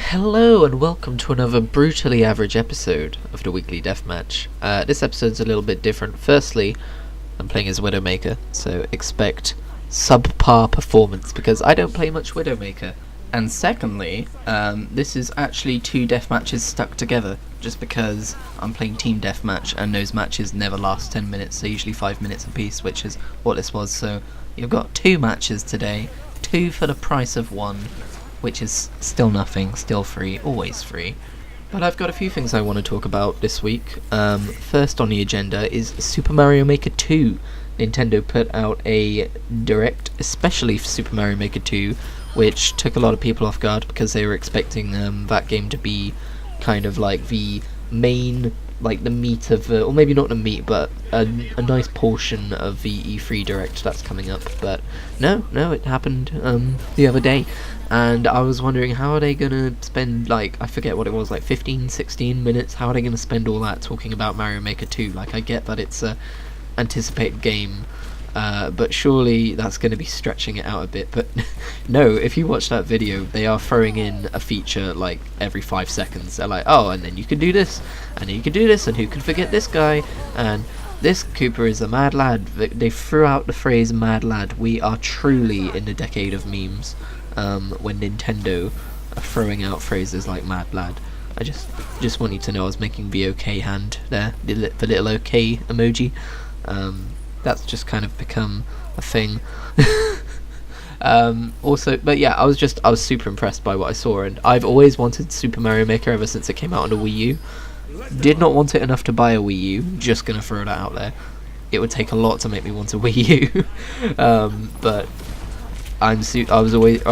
Hello and welcome to another brutally average episode of the Weekly Deathmatch. This episode's a little bit different. Firstly, I'm playing as Widowmaker, so expect subpar performance because I don't play much Widowmaker. And secondly, this is actually two deathmatches stuck together, just because I'm playing team deathmatch and those matches never last 10 minutes, they're usually 5 minutes apiece, which is what this was. So you've got two matches today, two for the price of one, which is still nothing, still free, always free. But I've got a few things I want to talk about this week. First on the agenda is Super Mario Maker 2. Nintendo put out a direct, especially for Super Mario Maker 2, which took a lot of people off guard because they were expecting that game to be kind of like the main, like the meat of, or maybe not the meat, but a nice portion of the E3 Direct that's coming up. But no, it happened the other day. And I was wondering, how are they going to spend, like, I forget what it was, like 15, 16 minutes? How are they going to spend all that talking about Mario Maker 2? Like, I get that it's a anticipated game, but surely that's going to be stretching it out a bit. But no, if you watch that video, they are throwing in a feature, like, every 5 seconds. They're like, oh, and then you can do this, and then you can do this, and who can forget this guy, and this Cooper is a mad lad. They threw out the phrase mad lad. We are truly in the decade of memes. When Nintendo are throwing out phrases like mad lad. I just want you to know I was making the OK hand there, the little OK emoji. That's just kind of become a thing. Also, but yeah, I was super impressed by what I saw, and I've always wanted Super Mario Maker ever since it came out on the Wii U. Did not want it enough to buy a Wii U, just gonna throw that out there. It would take a lot to make me want a Wii U. But I was always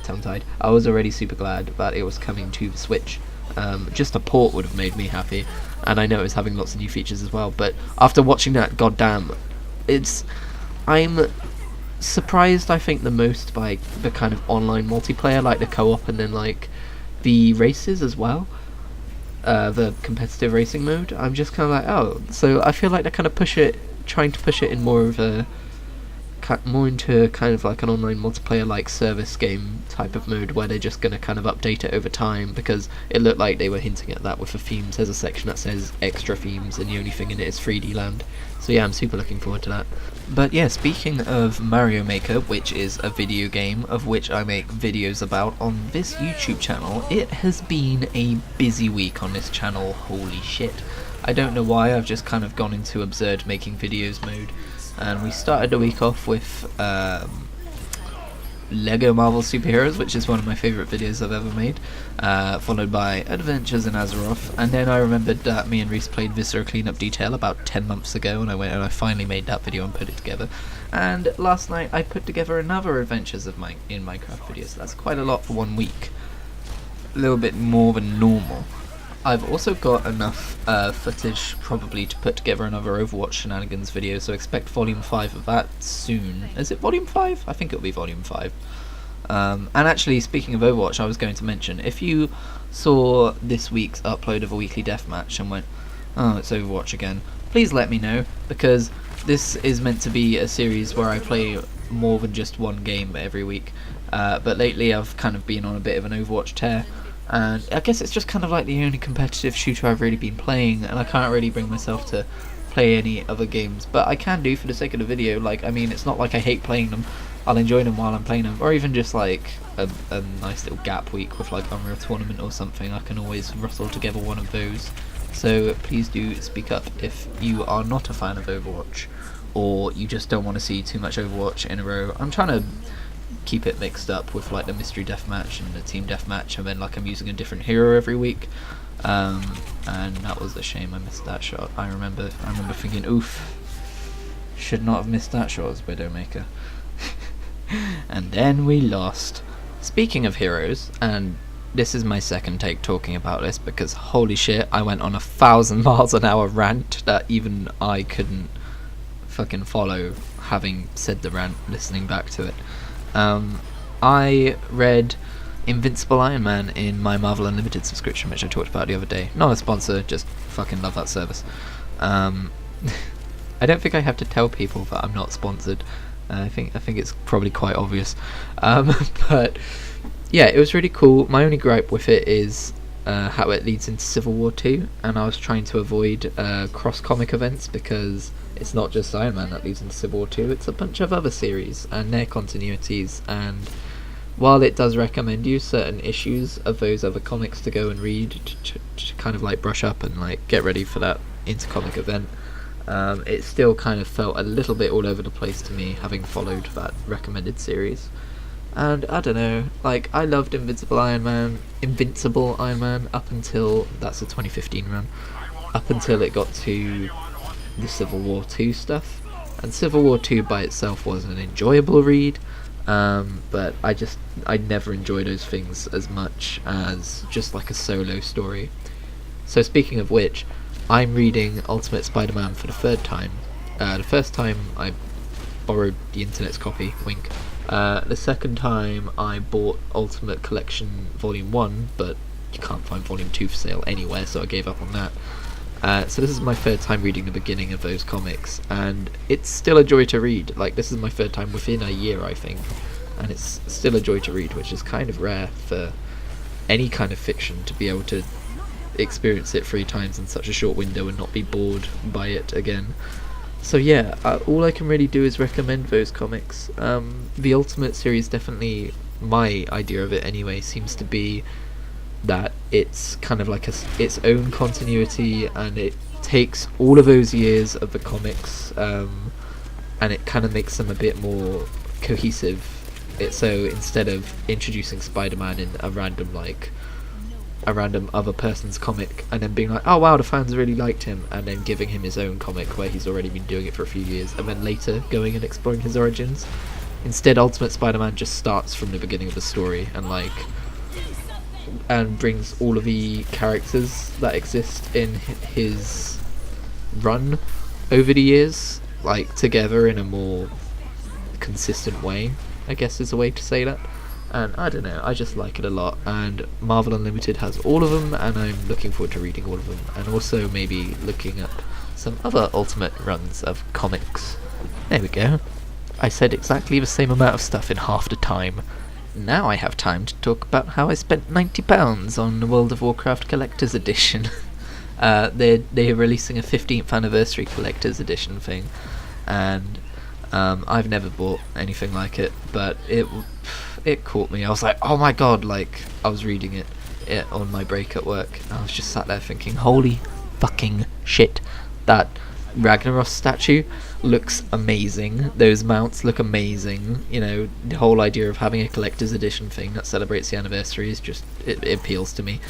tongue-tied. I was already super glad that it was coming to the Switch. Just a port would have made me happy, and I know it's having lots of new features as well. But after watching that, goddamn, I'm surprised. I think the most by the kind of online multiplayer, like the co-op, and then like the races as well. The competitive racing mode. I'm just kind of like, oh, so I feel like they're kind of trying to push it in more into kind of like an online multiplayer like service game type of mode where they're just going to kind of update it over time, because it looked like they were hinting at that with the themes. There's a section that says extra themes and the only thing in it is 3D Land. So yeah, I'm super looking forward to that. But yeah, speaking of Mario Maker, which is a video game of which I make videos about on this YouTube channel, it has been a busy week on this channel. Holy shit. I don't know why, I've just kind of gone into absurd making videos mode. And we started the week off with Lego Marvel Superheroes, which is one of my favourite videos I've ever made, followed by Adventures in Azeroth, and then I remembered that me and Reese played Viscera Cleanup Detail about 10 months ago, and I went and I finally made that video and put it together. And last night I put together another Adventures in Minecraft video, so that's quite a lot for 1 week. A little bit more than normal. I've also got enough footage probably to put together another Overwatch shenanigans video, so expect volume 5 of that soon. Is it volume 5? I think it'll be volume 5. And actually, speaking of Overwatch, I was going to mention, if you saw this week's upload of a Weekly Deathmatch and went, oh, it's Overwatch again, please let me know, because this is meant to be a series where I play more than just one game every week. But lately I've kind of been on a bit of an Overwatch tear. And I guess it's just kind of like the only competitive shooter I've really been playing, and I can't really bring myself to play any other games, but I can do for the sake of the video. Like, I mean, it's not like I hate playing them. I'll enjoy them while I'm playing them, or even just like a nice little gap week with like Unreal Tournament or something. I can always rustle together one of those. So please do speak up if you are not a fan of Overwatch, or you just don't want to see too much Overwatch in a row. I'm trying to keep it mixed up with like the mystery deathmatch and the team deathmatch, and then like I'm using a different hero every week, and that was a shame. I missed that shot. I remember thinking, oof, should not have missed that shot as Widowmaker. And then we lost. Speaking of heroes, and this is my second take talking about this because holy shit, I went on 1,000 miles an hour rant that even I couldn't fucking follow, having said the rant, listening back to it. I read Invincible Iron Man in my Marvel Unlimited subscription, which I talked about the other day. Not a sponsor, just fucking love that service. I don't think I have to tell people that I'm not sponsored. I think it's probably quite obvious. But yeah, it was really cool. My only gripe with it is how it leads into Civil War 2, and I was trying to avoid cross-comic events because it's not just Iron Man that leads into Civil War 2, it's a bunch of other series and their continuities, and while it does recommend you certain issues of those other comics to go and read to kind of like brush up and like get ready for that intercomic event, it still kind of felt a little bit all over the place to me, having followed that recommended series. And I don't know, like, I loved Invincible Iron Man up until, that's a 2015 run, up until it got to the Civil War 2 stuff. And Civil War 2 by itself was an enjoyable read, but I never enjoy those things as much as just like a solo story. So speaking of which, I'm reading Ultimate Spider-Man for the third time. The first time I borrowed the internet's copy, wink. The second time I bought Ultimate Collection Volume 1, but you can't find Volume 2 for sale anywhere, so I gave up on that. So this is my third time reading the beginning of those comics, and it's still a joy to read. Like, this is my third time within a year, I think, and it's still a joy to read, which is kind of rare for any kind of fiction to be able to experience it 3 times in such a short window and not be bored by it again. So yeah, all I can really do is recommend those comics. The Ultimate series, definitely, my idea of it anyway, seems to be that it's kind of like its own continuity, and it takes all of those years of the comics, and it kind of makes them a bit more cohesive. So instead of introducing Spider-Man in a random other person's comic and then being like, oh wow, the fans really liked him, and then giving him his own comic where he's already been doing it for a few years, and then later going and exploring his origins. Instead, Ultimate Spider-Man just starts from the beginning of the story and brings all of the characters that exist in his run over the years together in a more consistent way, I guess is a way to say that. And I don't know, I just like it a lot, and Marvel Unlimited has all of them, and I'm looking forward to reading all of them, and also maybe looking up some other Ultimate runs of comics. There we go. I said exactly the same amount of stuff in half the time. Now I have time to talk about how I spent £90 on the World of Warcraft Collector's Edition. They're releasing a 15th anniversary Collector's Edition thing, and I've never bought anything like it, but it caught me. I was like, oh my god, I was reading it on my break at work, and I was just sat there thinking, holy fucking shit, that Ragnaros statue looks amazing, those mounts look amazing, the whole idea of having a collector's edition thing that celebrates the anniversary is just, it appeals to me,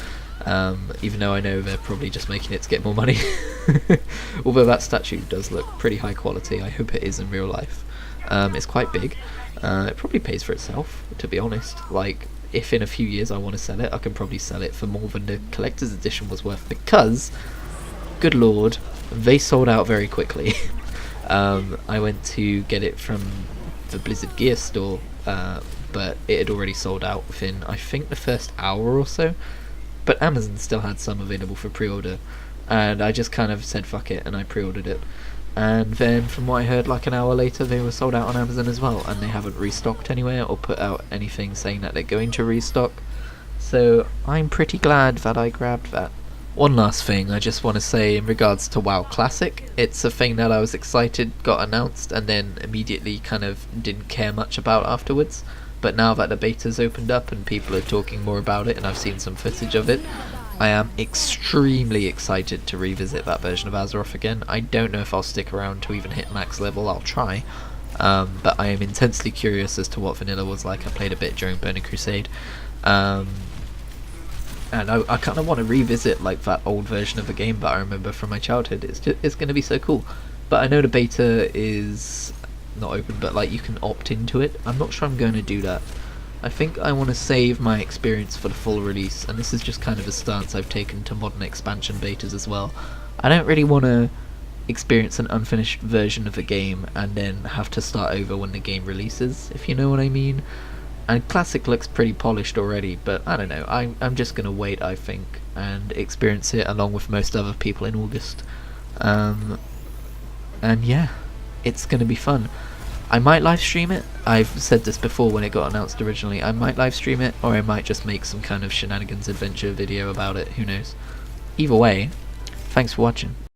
even though I know they're probably just making it to get more money. Although that statue does look pretty high quality, I hope it is in real life. It's quite big. It probably pays for itself, to be honest. If in a few years I want to sell it, I can probably sell it for more than the collector's edition was worth, because, good lord, they sold out very quickly. I went to get it from the Blizzard Gear store, but it had already sold out within, I think, the first hour or so. But Amazon still had some available for pre-order, and I just kind of said fuck it, and I pre-ordered it. And then, from what I heard, an hour later, they were sold out on Amazon as well, and they haven't restocked anywhere or put out anything saying that they're going to restock. So I'm pretty glad that I grabbed that. One last thing I just want to say in regards to WoW Classic. It's a thing that I was excited got announced and then immediately kind of didn't care much about afterwards. But now that the beta's opened up and people are talking more about it, and I've seen some footage of it, I am extremely excited to revisit that version of Azeroth again. I don't know if I'll stick around to even hit max level, I'll try. But I am intensely curious as to what vanilla was like. I played a bit during Burning Crusade. And I kind of want to revisit that old version of the game that I remember from my childhood. It's going to be so cool. But I know the beta is not open, but you can opt into it. I'm not sure I'm going to do that. I think I want to save my experience for the full release, and this is just kind of a stance I've taken to modern expansion betas as well. I don't really want to experience an unfinished version of a game and then have to start over when the game releases, if you know what I mean. And Classic looks pretty polished already, but I don't know, I'm just going to wait, I think, and experience it along with most other people in August. And yeah, it's going to be fun. I might live stream it. I've said this before when it got announced originally. I might live stream it, or I might just make some kind of shenanigans adventure video about it. Who knows? Either way, thanks for watching.